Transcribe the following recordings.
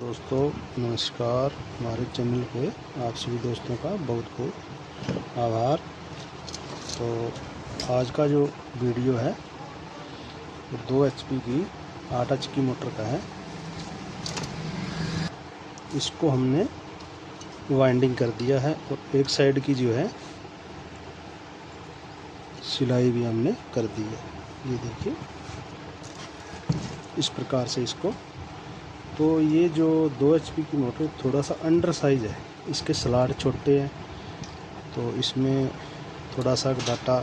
दोस्तों नमस्कार। हमारे चैनल पे आप सभी दोस्तों का बहुत बहुत आभार। तो आज का जो वीडियो है वो 2 HP की 8 HP की मोटर का है। इसको हमने वाइंडिंग कर दिया है और एक साइड की जो है सिलाई भी हमने कर दी है। ये देखिए इस प्रकार से इसको। तो ये जो 2 HP की मोटर थोड़ा सा अंडर साइज है, इसके स्लॉट छोटे हैं, तो इसमें थोड़ा सा डाटा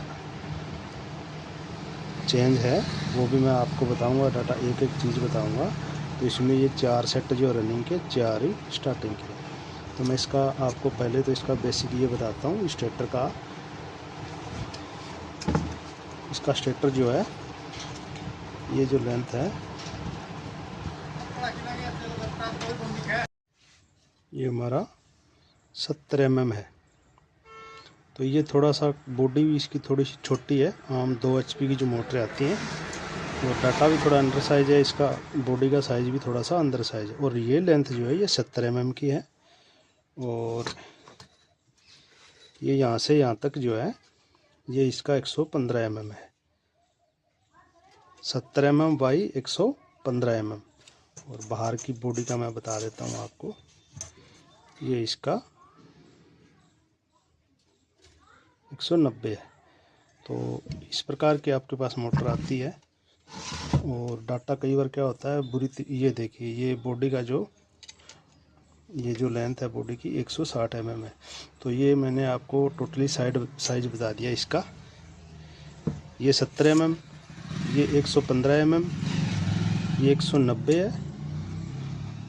चेंज है, वो भी मैं आपको बताऊंगा। डाटा एक एक चीज़ बताऊंगा। तो इसमें ये 4 सेट जो रनिंग के 4 ही स्टार्टिंग के। तो मैं इसका आपको पहले तो इसका बेसिक ये बताता हूँ। स्टेटर का इसका स्टेटर जो है, ये जो लेंथ है ये हमारा 70 mm है। तो ये थोड़ा सा बॉडी भी इसकी थोड़ी सी छोटी है। आम 2 HP की जो मोटरें आती हैं और डाटा भी थोड़ा अंडर साइज है, इसका बॉडी का साइज भी थोड़ा सा अंदर साइज है। और ये लेंथ जो है ये 70 mm की है। और ये यहाँ से यहाँ तक जो है ये इसका 115 mm है। 70 mm बाई 115 mm। और बाहर की बॉडी का मैं बता देता हूँ आपको। ये इसका 190 है। तो इस प्रकार की आपके पास मोटर आती है। और डाटा कई बार क्या होता है ये देखिए, ये बॉडी का ये जो लेंथ है बॉडी की 160 mm है। तो ये मैंने आपको टोटली साइज बता दिया इसका। ये 70 mm, ये 115 mm, ये 190 है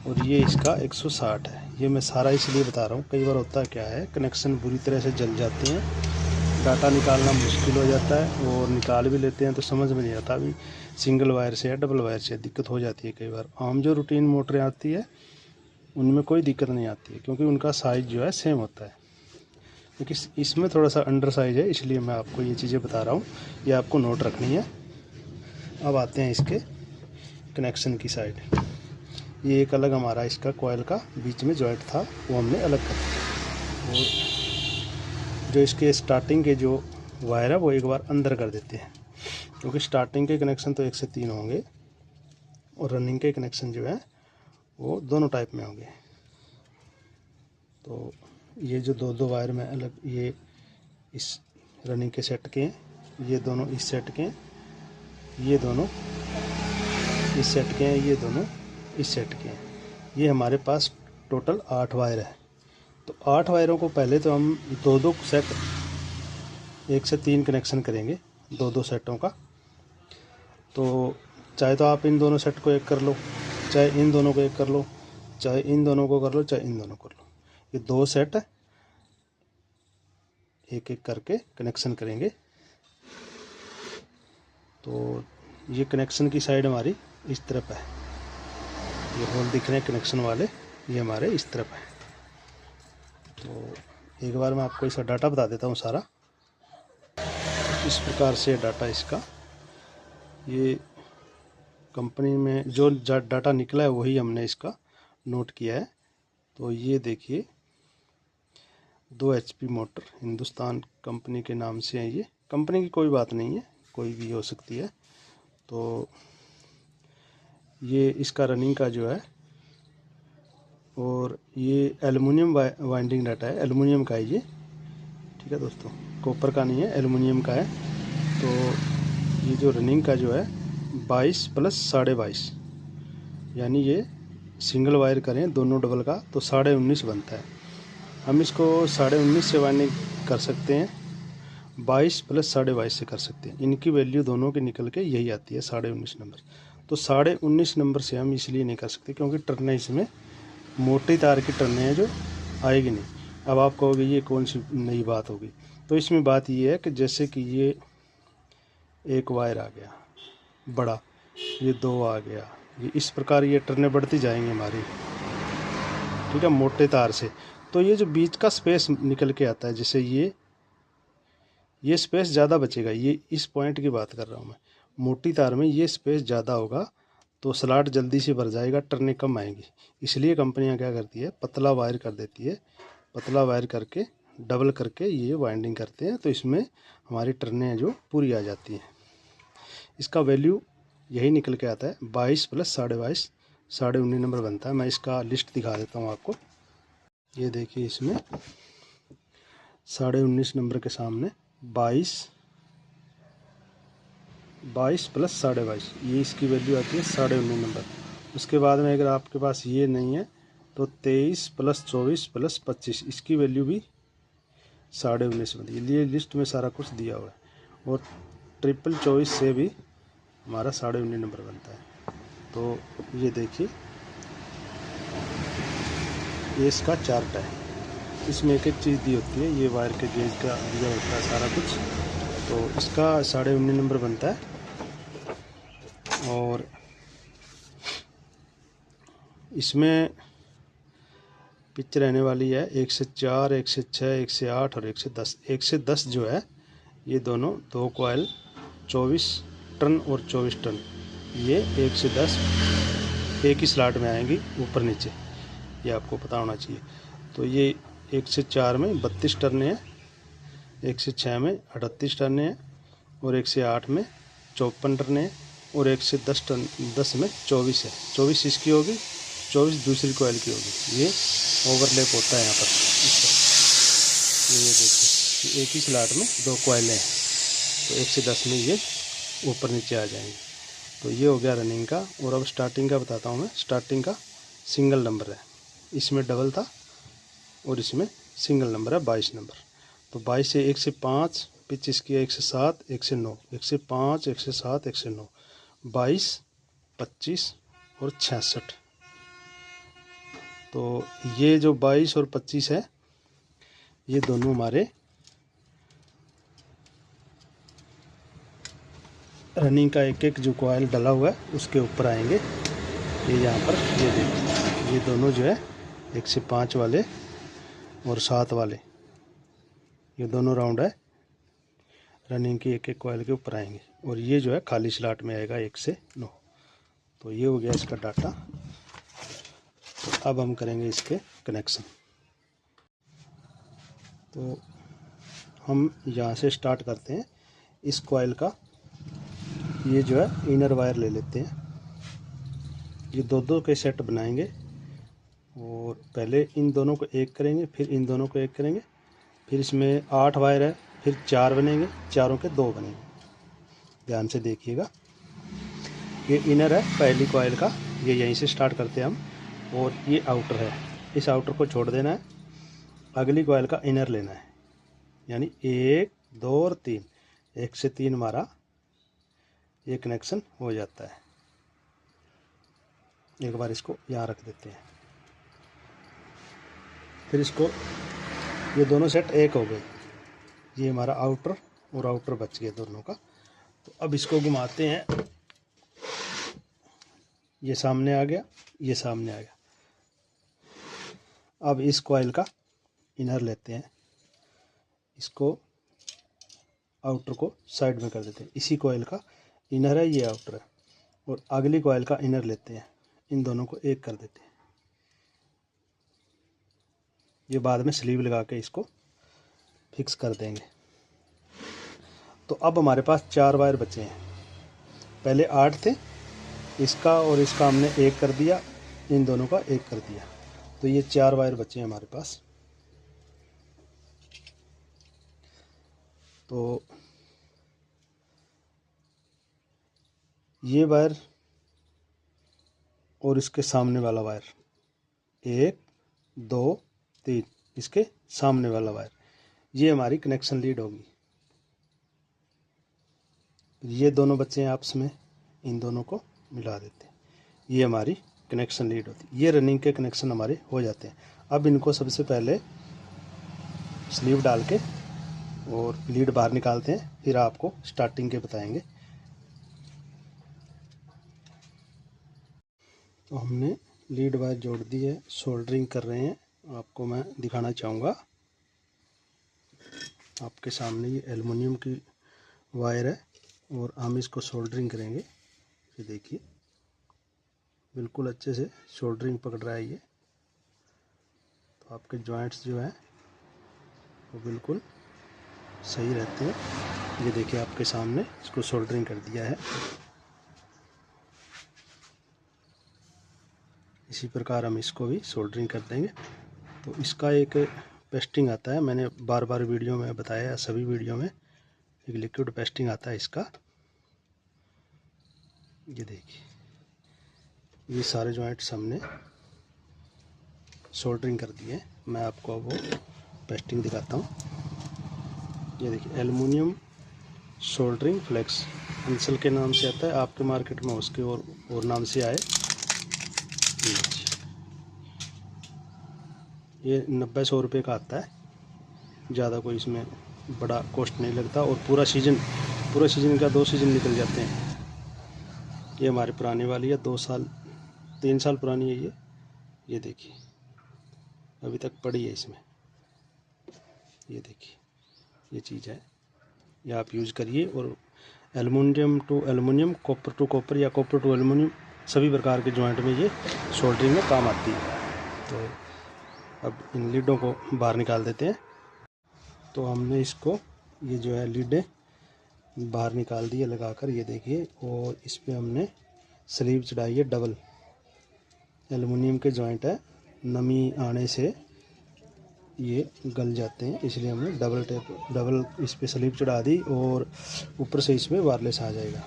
और ये इसका 160 है। ये मैं सारा इसलिए बता रहा हूँ, कई बार होता क्या है कनेक्शन बुरी तरह से जल जाते हैं, डाटा निकालना मुश्किल हो जाता है और निकाल भी लेते हैं तो समझ में नहीं आता। अभी सिंगल वायर से या डबल वायर से दिक्कत हो जाती है। कई बार आम जो रूटीन मोटरें आती है उनमें कोई दिक्कत नहीं आती है, क्योंकि उनका साइज़ जो है सेम होता है। क्योंकि इसमें थोड़ा सा अंडर साइज है, इसलिए मैं आपको ये चीज़ें बता रहा हूँ। ये आपको नोट रखनी है। अब आते हैं इसके कनेक्शन की साइड। ये एक अलग हमारा इसका कॉइल का बीच में जॉइंट था, वो हमने अलग कर दिया। और जो इसके स्टार्टिंग के जो वायर है वो एक बार अंदर कर देते हैं, क्योंकि स्टार्टिंग के कनेक्शन तो 1 से 3 होंगे और रनिंग के कनेक्शन जो है वो दोनों टाइप में होंगे। तो ये जो दो वायर में अलग, ये इस रनिंग के सेट के हैं, ये दोनों इस सेट के हैं, ये दोनों इस सेट के हैं, ये दोनों इस सेट के हैं। ये हमारे पास टोटल 8 वायर है। तो 8 वायरों को पहले तो हम दो सेट 1 से 3 कनेक्शन करेंगे, दो सेटों का। तो चाहे तो आप इन दोनों सेट को एक कर लो, चाहे इन दोनों को एक कर लो, चाहे इन दोनों को कर लो, चाहे इन दोनों को कर लो। ये 2 सेट एक एक करके कनेक्शन करेंगे। तो ये कनेक्शन की साइड हमारी इस तरफ है। ये होल दिख रहे हैं कनेक्शन वाले, ये हमारे इस तरफ है। तो एक बार मैं आपको इसका डाटा बता देता हूँ सारा। इस प्रकार से डाटा इसका, ये कंपनी में जो डाटा निकला है वही हमने इसका नोट किया है। तो ये देखिए 2 HP मोटर हिंदुस्तान कंपनी के नाम से है। ये कंपनी की कोई बात नहीं है, कोई भी हो सकती है। तो ये इसका रनिंग का जो है, और ये एल्युमिनियम वाइंडिंग डाटा है, एल्युमिनियम का है ये। ठीक है दोस्तों, कॉपर का नहीं है, एल्युमिनियम का है। तो ये जो रनिंग का जो है 22 + 22.5, यानी ये सिंगल वायर करें दोनों डबल का तो 19.5 बनता है। हम इसको 19.5 से वाइंडिंग कर सकते हैं, 22 + 22.5 से कर सकते हैं। इनकी वैल्यू दोनों के निकल के यही आती है 19.5 नंबर। तो 19.5 नंबर से हम इसलिए नहीं कर सकते क्योंकि टर्नें इसमें मोटी तार की टर्नें हैं जो आएगी नहीं। अब आप कहोगे ये कौन सी नई बात होगी। तो इसमें बात ये है कि जैसे कि ये एक वायर आ गया बड़ा, ये 2 आ गया, ये इस प्रकार ये टर्नें बढ़ती जाएंगी हमारी, ठीक है, मोटे तार से। तो ये जो बीच का स्पेस निकल के आता है, जैसे ये स्पेस ज़्यादा बचेगा। ये इस पॉइंट की बात कर रहा हूँ मैं। मोटी तार में ये स्पेस ज़्यादा होगा, तो स्लॉट जल्दी से भर जाएगा, टर्नें कम आएंगी। इसलिए कंपनियां क्या करती है, पतला वायर कर देती है। पतला वायर करके डबल करके ये वाइंडिंग करते हैं, तो इसमें हमारी टर्नें जो पूरी आ जाती हैं। इसका वैल्यू यही निकल के आता है 22 + 22.5 19.5 नंबर बनता है। मैं इसका लिस्ट दिखा देता हूँ आपको। ये देखिए, इसमें 19.5 नंबर के सामने 22 + 22.5 ये इसकी वैल्यू आती है 19.5 नंबर। उसके बाद में अगर आपके पास ये नहीं है तो 23 + 24 + 25 इसकी वैल्यू भी 19.5 बनती है। ये लिस्ट में सारा कुछ दिया हुआ है। और 24 से भी हमारा 19.5 नंबर बनता है। तो ये देखिए, ये इसका चार्ट है। इसमें एक एक चीज़ दी होती है। ये वायर के गेज का दिया होता है सारा कुछ। तो इसका 19.5 नंबर बनता है। और इसमें पिच रहने वाली है 1 से 4, 1 से 6, 1 से 8 और 1 से 10। 1 से 10 जो है, ये दोनों 2 कॉइल 24 टन और 24 टन, ये 1 से 10 एक ही स्लॉट में आएंगी, ऊपर नीचे। ये आपको पता होना चाहिए। तो ये 1 से 4 में 32 टन है, 1 से 6 में 38 टन है, और 1 से 8 में 54 टन है, और 1 से 10 में 24 है। 24 इसकी होगी, 24 दूसरी कॉइल की होगी। ये ओवरलैप होता है यहाँ पर। ये देखिए, एक ही स्लॉट में 2 कॉइलें हैं, तो 1 से 10 में ये ऊपर नीचे आ जाएंगे। तो ये हो गया रनिंग का। और अब स्टार्टिंग का बताता हूँ मैं। स्टार्टिंग का सिंगल नंबर है, इसमें डबल था और इसमें सिंगल नंबर है 22 नंबर। तो 22 से 1 से 5 पिच इसकी है 1 से 7, 1 से 9, 1 से 5, 1 से 7, 1 से 9, 22, 25 और 66। तो ये जो 22 और 25 है, ये दोनों हमारे रनिंग का एक एक जो कॉइल डला हुआ है उसके ऊपर आएंगे। ये यहाँ पर ये देखिए, ये दोनों जो है 1 से 5 वाले और 7 वाले, ये दोनों राउंड है रनिंग की एक एक कॉइल के ऊपर आएंगे। और ये जो है खाली स्लॉट में आएगा 1 से 9। तो ये हो गया इसका डाटा। तो अब हम करेंगे इसके कनेक्शन। तो हम यहाँ से स्टार्ट करते हैं। इस कॉइल का ये जो है इनर वायर ले लेते हैं। ये दो के सेट बनाएंगे, और पहले इन दोनों को एक करेंगे, फिर इन दोनों को एक करेंगे, फिर इसमें 8 वायर है, फिर 4 बनेंगे, चारों के 2 बनेंगे। ध्यान से देखिएगा। ये इनर है पहली कॉइल का, ये यहीं से स्टार्ट करते हैं हम। और ये आउटर है, इस आउटर को छोड़ देना है, अगली कॉइल का इनर लेना है। यानी 1, 2 और 3, 1 से 3 हमारा ये कनेक्शन हो जाता है। एक बार इसको यहाँ रख देते हैं। फिर इसको, ये दोनों सेट एक हो गए। ये हमारा आउटर और आउटर बच गया दोनों का। तो अब इसको घुमाते हैं। ये सामने आ गया, ये सामने आ गया। अब इस कॉइल का इनर लेते हैं, इसको आउटर को साइड में कर देते हैं। इसी कॉइल का इनर है, ये आउटर है। और अगली कॉइल का इनर लेते हैं, इन दोनों को एक कर देते हैं। ये बाद में स्लीव लगा के इसको फिक्स कर देंगे। तो अब हमारे पास 4 वायर बचे हैं। पहले 8 थे, इसका और इसका हमने एक कर दिया, इन दोनों का एक कर दिया। तो ये 4 वायर बचे हैं हमारे पास। तो ये वायर और इसके सामने वाला वायर, 1, 2, 3, इसके सामने वाला वायर, ये हमारी कनेक्शन लीड होगी। ये दोनों बच्चे हैं आपस में, इन दोनों को मिला देते हैं, ये हमारी कनेक्शन लीड होती है। ये रनिंग के कनेक्शन हमारे हो जाते हैं। अब इनको सबसे पहले स्लीव डाल के और लीड बाहर निकालते हैं, फिर आपको स्टार्टिंग के बताएंगे। तो हमने लीड वायर जोड़ दी है, सोल्डरिंग कर रहे हैं। आपको मैं दिखाना चाहूँगा। आपके सामने ये एल्युमिनियम की वायर है और हम इसको सोल्डरिंग करेंगे। ये देखिए, बिल्कुल अच्छे से सोल्डरिंग पकड़ रहा है ये। तो आपके जॉइंट्स जो हैं वो बिल्कुल सही रहते हैं। ये देखिए आपके सामने इसको सोल्डरिंग कर दिया है। इसी प्रकार हम इसको भी सोल्डरिंग कर देंगे। तो इसका एक पेस्टिंग आता है, मैंने बार बार वीडियो में बताया, सभी वीडियो में एक लिक्विड पेस्टिंग आता है इसका। ये देखिए ये सारे जॉइंट्स हमने सोल्डरिंग कर दिए। मैं आपको वो पेस्टिंग दिखाता हूँ। ये देखिए एल्युमिनियम सोल्डरिंग फ्लेक्स अंसल के नाम से आता है, आपके मार्केट में उसके और नाम से आए। ये 90-100 रुपये का आता है, ज़्यादा कोई इसमें बड़ा कॉस्ट नहीं लगता। और पूरा सीज़न का 2 सीज़न निकल जाते हैं। ये हमारी पुरानी वाली है, 2 साल 3 साल पुरानी है ये देखिए अभी तक पड़ी है इसमें। ये देखिए ये चीज़ है, ये आप यूज़ करिए। और aluminium to aluminium, copper to copper या कॉपर टू एल्युमिनियम, सभी प्रकार के जॉइंट में ये सोल्डरिंग में काम आती है। तो अब इन लीडों को बाहर निकाल देते हैं। तो हमने इसको ये जो है लीडें बाहर निकाल दी है लगाकर, ये देखिए। और इस पर हमने स्लीव चढ़ाई है डबल। एल्युमिनियम के जॉइंट है, नमी आने से ये गल जाते हैं, इसलिए हमने डबल इस पर स्लीव चढ़ा दी। और ऊपर से इसमें वायरलेस आ जाएगा।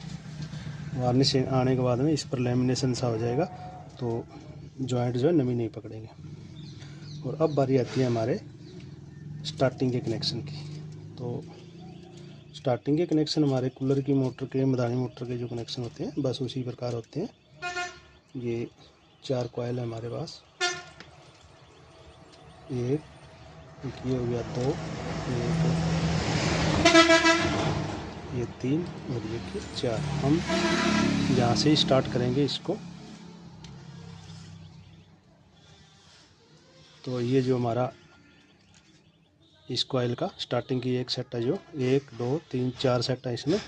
वार्निश आने के बाद में इस पर लेमिनेशन सा हो जाएगा, तो जॉइंट जो है नमी नहीं पकड़ेंगे। और अब बारी आती है हमारे स्टार्टिंग के कनेक्शन की। तो स्टार्टिंग के कनेक्शन हमारे कूलर की मोटर के, मदानी मोटर के जो कनेक्शन होते हैं बस उसी प्रकार होते हैं। ये 4 कॉइल है हमारे पास, एक ये हो गया 2, ये 3 और ये 4। हम यहाँ से ही स्टार्ट करेंगे इसको। तो ये जो हमारा इस कॉइल का स्टार्टिंग की एक सेट है, जो 1 2 3 4 सेट है इसमें,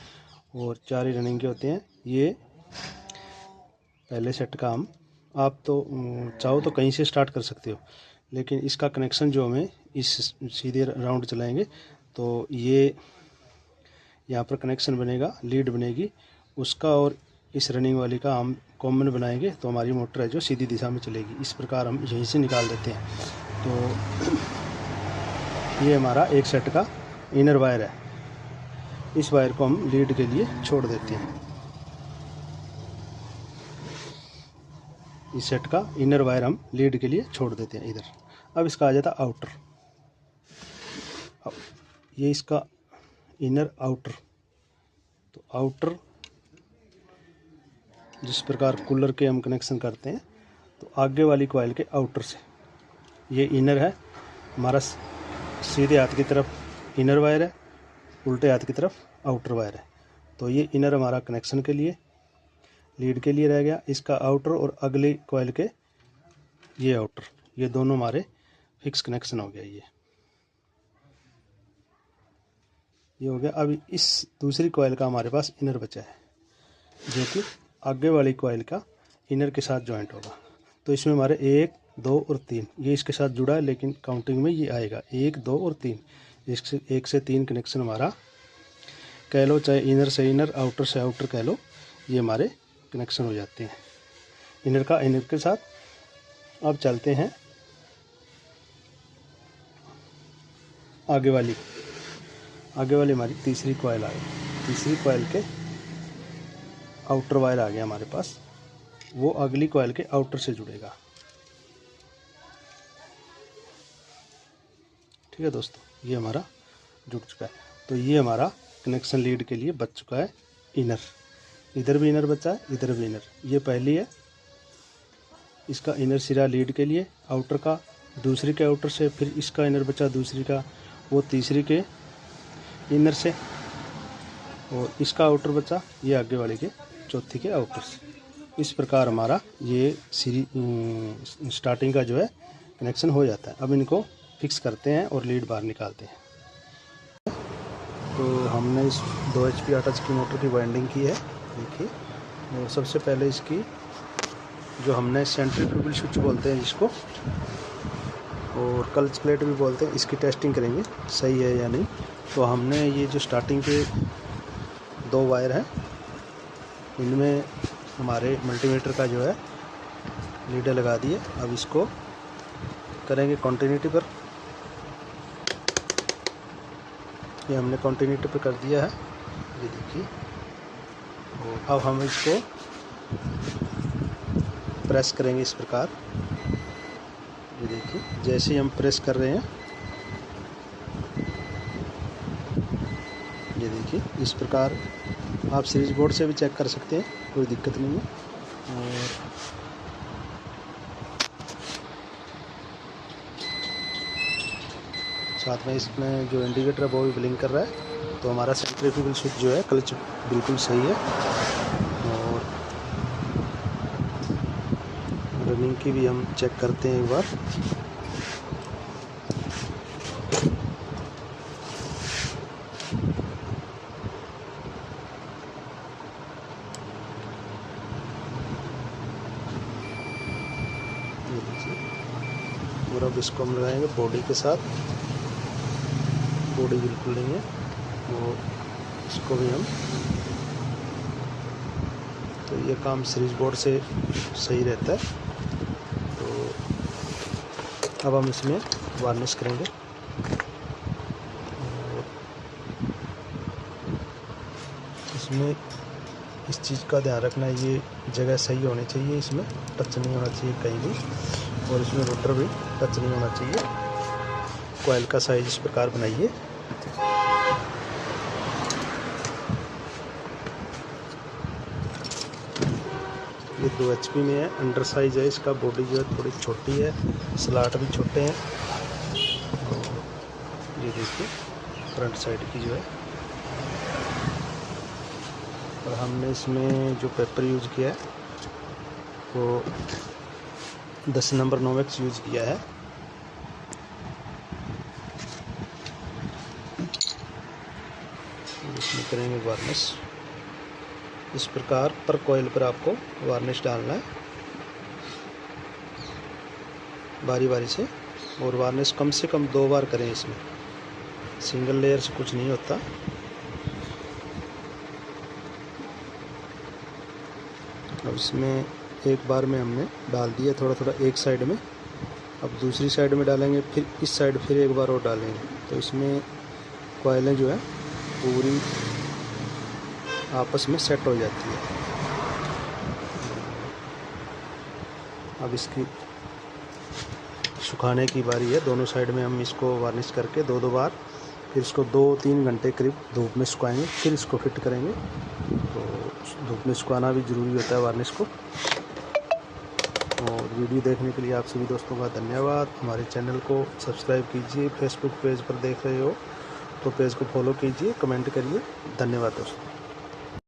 और 4 ही रनिंग के होते हैं। ये पहले सेट का हम, आप तो चाहो तो कहीं से स्टार्ट कर सकते हो, लेकिन इसका कनेक्शन जो हमें इस सीधे राउंड चलाएंगे तो ये यहाँ पर कनेक्शन बनेगा, लीड बनेगी उसका, और इस रनिंग वाली का हम कॉमन बनाएंगे तो हमारी मोटर है जो सीधी दिशा में चलेगी। इस प्रकार हम यहीं से निकाल देते हैं। तो ये हमारा एक सेट का इनर वायर है, इस वायर को हम लीड के लिए छोड़ देते हैं। इस सेट का इनर वायर हम लीड के लिए छोड़ देते हैं इधर। अब इसका आ जाता आउटर। ये इसका इनर आउटर। तो आउटर जिस प्रकार कूलर के हम कनेक्शन करते हैं, तो आगे वाली कॉइल के आउटर से, ये इनर है हमारा, सीधे हाथ की तरफ इनर वायर है, उल्टे हाथ की तरफ आउटर वायर है। तो ये इनर हमारा कनेक्शन के लिए, लीड के लिए रह गया। इसका आउटर और अगली कॉइल के ये आउटर, ये दोनों हमारे फिक्स कनेक्शन हो गया। ये हो गया। अब इस दूसरी कॉइल का हमारे पास इनर बचा है, जो कि आगे वाली कॉइल का इनर के साथ जॉइंट होगा। तो इसमें हमारे 1 2 और 3 ये इसके साथ जुड़ा है, लेकिन काउंटिंग में ये आएगा 1 2 और 3। इससे 1 से 3 कनेक्शन हमारा कह लो, चाहे इनर से इनर, आउटर से आउटर कह लो, ये हमारे कनेक्शन हो जाते हैं इनर का इनर के साथ। अब चलते हैं आगे वाली हमारी तीसरी कॉइल आ गई। तीसरी कॉइल के आउटर वायर आ गया हमारे पास, वो अगली कॉइल के आउटर से जुड़ेगा। ठीक है दोस्तों, ये हमारा जुड़ चुका है। तो ये हमारा कनेक्शन लीड के लिए बच चुका है इनर। इधर भी इनर बचा है, इधर भी इनर। ये पहली है, इसका इनर सिरा लीड के लिए, आउटर का दूसरी के आउटर से, फिर इसका इनर बचा दूसरी का, वो तीसरी के इनर से, और इसका आउटर बचा ये आगे वाले के चौथी के आउटर से। इस प्रकार हमारा ये स्टार्टिंग का जो है कनेक्शन हो जाता है। अब इनको फिक्स करते हैं और लीड बाहर निकालते हैं। तो हमने इस 2 HP 8H की मोटर की वाइंडिंग की है, देखिए। और सबसे पहले इसकी जो हमने सेंट्रीफ्यूगल स्विच बोलते हैं जिसको, और क्लच प्लेट भी बोलते हैं, इसकी टेस्टिंग करेंगे सही है या नहीं। तो हमने ये जो स्टार्टिंग के 2 वायर हैं, इनमें हमारे मल्टीमीटर का जो है लीडर लगा दिए। अब इसको करेंगे कंटिन्यूटी पर। ये हमने कंटिन्यूटी पर कर दिया है, ये देखिए। अब हम इसको प्रेस करेंगे इस प्रकार, ये देखिए। जैसे ही हम प्रेस कर रहे हैं, ये देखिए इस प्रकार। आप सीरीज बोर्ड से भी चेक कर सकते हैं, कोई दिक्कत नहीं है। और साथ में इसमें जो इंडिकेटर है वो भी ब्लिंक कर रहा है। तो हमारा सेंट्रीफ्यूगल स्विच जो है, क्लच बिल्कुल सही है। और रनिंग की भी हम चेक करते हैं एक बार। और अब इसको हम लगाएंगे बॉडी के साथ। बॉडी बिल्कुल नहीं है, वो इसको भी हम, तो ये काम सीरीज बोर्ड से सही रहता है। तो अब हम इसमें वार्निश करेंगे। और इसमें इस चीज़ का ध्यान रखना है, ये जगह सही होनी चाहिए, इसमें टच नहीं होना चाहिए कहीं भी। और इसमें रोटर भी टच नहीं होना चाहिए। कॉइल का साइज इस प्रकार बनाइए। ये 2 HP में है, अंडर साइज है इसका। बॉडी जो है थोड़ी छोटी है, स्लॉट भी छोटे हैं। ये देखिए फ्रंट साइड की जो है। और हमने इसमें जो पेपर यूज़ किया है वो 10 नंबर नोवेक्स यूज़ किया है। इसमें करेंगे वार्निश। इस प्रकार पर कॉइल पर आपको वार्निश डालना है बारी बारी से। और वार्निश कम से कम 2 बार करें इसमें, सिंगल लेयर से कुछ नहीं होता। अब इसमें एक बार में हमने डाल दिया थोड़ा थोड़ा एक साइड में। अब दूसरी साइड में डालेंगे, फिर इस साइड फिर एक बार और डालेंगे। तो इसमें कॉइलें जो है पूरी आपस में सेट हो जाती है। अब इसकी सुखाने की बारी है। दोनों साइड में हम इसको वार्निश करके 2-2 बार, फिर इसको 2-3 घंटे करीब धूप में सुखाएंगे, फिर इसको फिट करेंगे। तो धूप में सुखाना भी ज़रूरी होता है वार्निश को। और वीडियो देखने के लिए आप सभी दोस्तों का धन्यवाद। हमारे चैनल को सब्सक्राइब कीजिए। फेसबुक पेज पर देख रहे हो तो पेज को फॉलो कीजिए, कमेंट करिए। धन्यवाद दोस्तों।